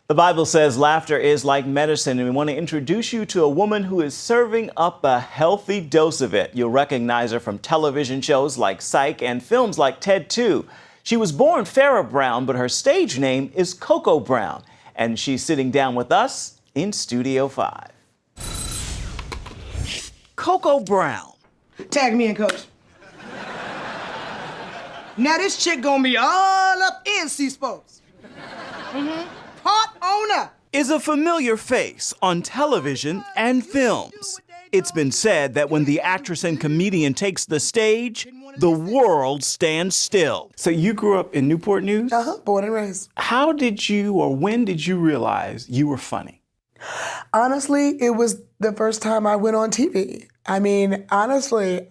The Bible says laughter is like medicine, and we want to introduce you to a woman who is serving up a healthy dose of it. You'll recognize her from television shows like Psych and films like Ted 2. She was born Farrah Brown, but her stage name is Coco Brown, and she's sitting down with us in Studio 5. Coco Brown. Tag me in, Coach. Now this chick gonna be all up in C-Sports. Part owner. Is a familiar face on television and films. It's been said that when the actress and comedian takes the stage, the world stands still. So you grew up in Newport News? Born and raised. How did you, or when did you realize you were funny? Honestly, it was the first time I went on TV. I mean, honestly,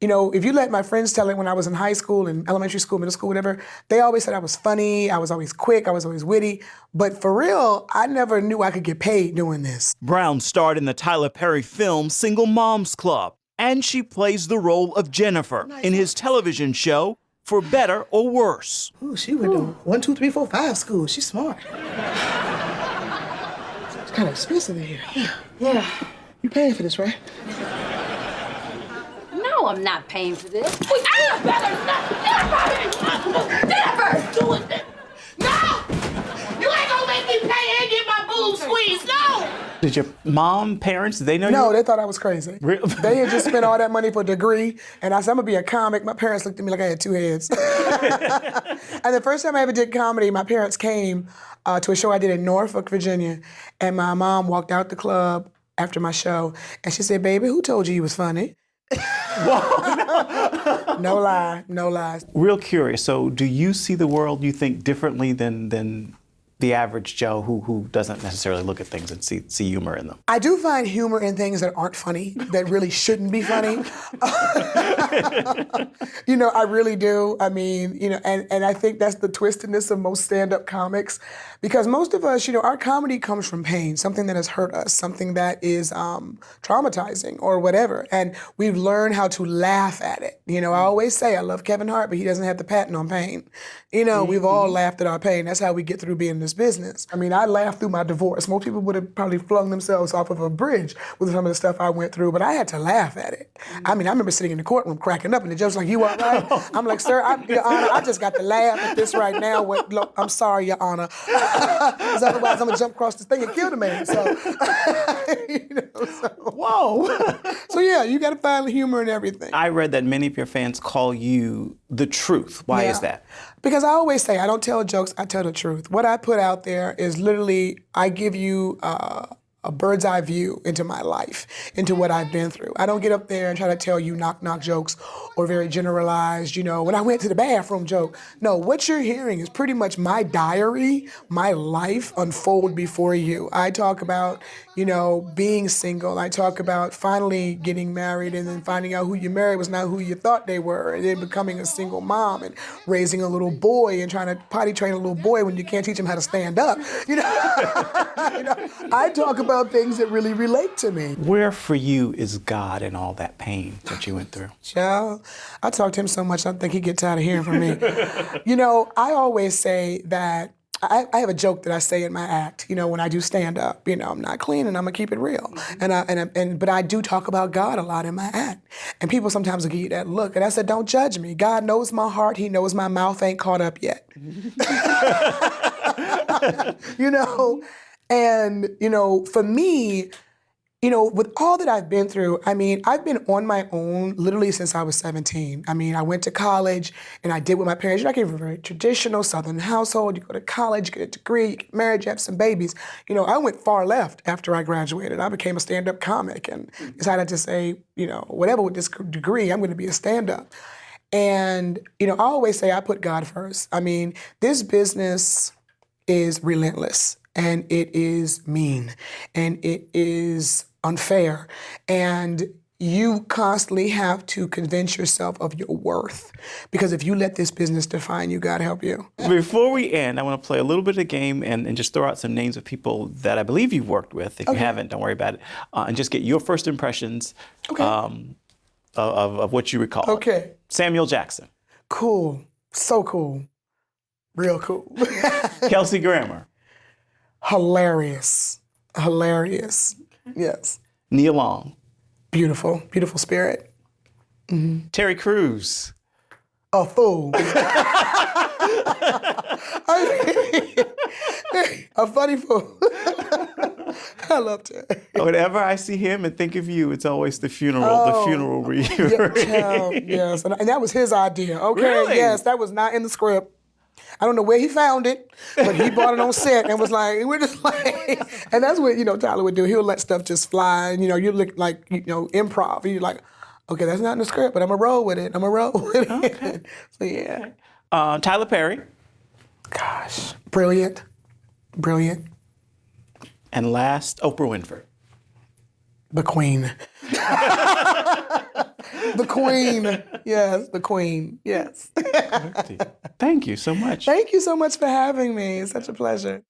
if you let my friends tell it when I was in high school and elementary school, middle school, whatever, they always said I was funny, I was always quick, I was always witty. But for real, I never knew I could get paid doing this. Brown starred in the Tyler Perry film Single Moms Club, and she plays the role of Jennifer in his television show, For Better or Worse. Ooh, she went to 1, 2, 3, 4, 5 school. She's smart. It's kind of expensive in here. Yeah. You paying for this, right? No, I'm not paying for this. Jennifer! Do it! No! You ain't gonna make me pay and get my boob squeezed, no! Did your parents, did they know you? No, they thought I was crazy. Really? They had just spent all that money for a degree, and I said, I'm gonna be a comic. My parents looked at me like I had 2 heads. And the first time I ever did comedy, my parents came to a show I did in Norfolk, Virginia, and my mom walked out the club after my show, and she said, baby, who told you was funny? No lie, no lies. Real curious, so do you see the world, you think, differently than the average Joe who doesn't necessarily look at things and see humor in them? I do find humor in things that aren't funny, that really shouldn't be funny. I really do. I mean, and I think that's the twistedness of most stand-up comics, because most of us, our comedy comes from pain, something that has hurt us, something that is traumatizing or whatever, and we've learned how to laugh at it. I always say I love Kevin Hart, but he doesn't have the patent on pain. We've all laughed at our pain. That's how we get through being in this business. I mean, I laughed through my divorce. Most people would have probably flung themselves off of a bridge with some of the stuff I went through, but I had to laugh at it. I mean, I remember sitting in the courtroom cracking up, and the judge was like, you all right? I'm like, sir, Your Honor, I just got to laugh at this right now. Look, I'm sorry, Your Honor. Because otherwise I'm going to jump across this thing and kill the man. So, Whoa. So yeah, you got to find the humor in everything. I read that many of your fans call you the truth. Why is that? Because I always say, I don't tell jokes, I tell the truth. What I put out there is literally, I give you a bird's eye view into my life, into what I've been through. I don't get up there and try to tell you knock-knock jokes or very generalized, when I went to the bathroom joke. No, what you're hearing is pretty much my diary, my life unfold before you. I talk about, being single. I talk about finally getting married and then finding out who you married was not who you thought they were, and then becoming a single mom and raising a little boy and trying to potty train a little boy when you can't teach him how to stand up. I talk about things that really relate to me. Where for you is God in all that pain that you went through? Child, I talk to him so much I think he gets tired of hearing from me. I always say that I have a joke that I say in my act, when I do stand up, I'm not clean and I'm gonna keep it real. But I do talk about God a lot in my act. And people sometimes will give you that look. And I said, don't judge me. God knows my heart, he knows my mouth ain't caught up yet. And, for me, with all that I've been through, I mean, I've been on my own literally since I was 17. I mean, I went to college and I did what my parents, I came from a very traditional Southern household. You go to college, you get a degree, you get married, you have some babies. I went far left after I graduated. I became a stand-up comic and decided to say, whatever with this degree, I'm gonna be a stand-up. And, I always say I put God first. I mean, this business is relentless. And it is mean, and it is unfair, and you constantly have to convince yourself of your worth, because if you let this business define you, God help you. Before we end, I want to play a little bit of the game and just throw out some names of people that I believe you've worked with. If you haven't, don't worry about it, and just get your first impressions of what you recall. Okay. Samuel Jackson. Cool, so cool, real cool. Kelsey Grammer. Hilarious. Hilarious. Yes. Nia Long. Beautiful. Beautiful spirit. Terry Crews. A fool. A funny fool. I love Terry. Whenever I see him and think of you, it's always the funeral reunion. Yes, and that was his idea. Okay, Really? yes, that was not in the script. I don't know where he found it, but he brought it on set and was like, we're just like, and that's what, Tyler would do. He'll let stuff just fly, and, you look like, improv. You're like, okay, that's not in the script, but I'm going to roll with it. Okay. So, yeah. Tyler Perry. Gosh, brilliant. Brilliant. And last, Oprah Winfrey. The queen. The queen. Yes, the queen. Yes. Thank you so much. Thank you so much for having me. It's such a pleasure.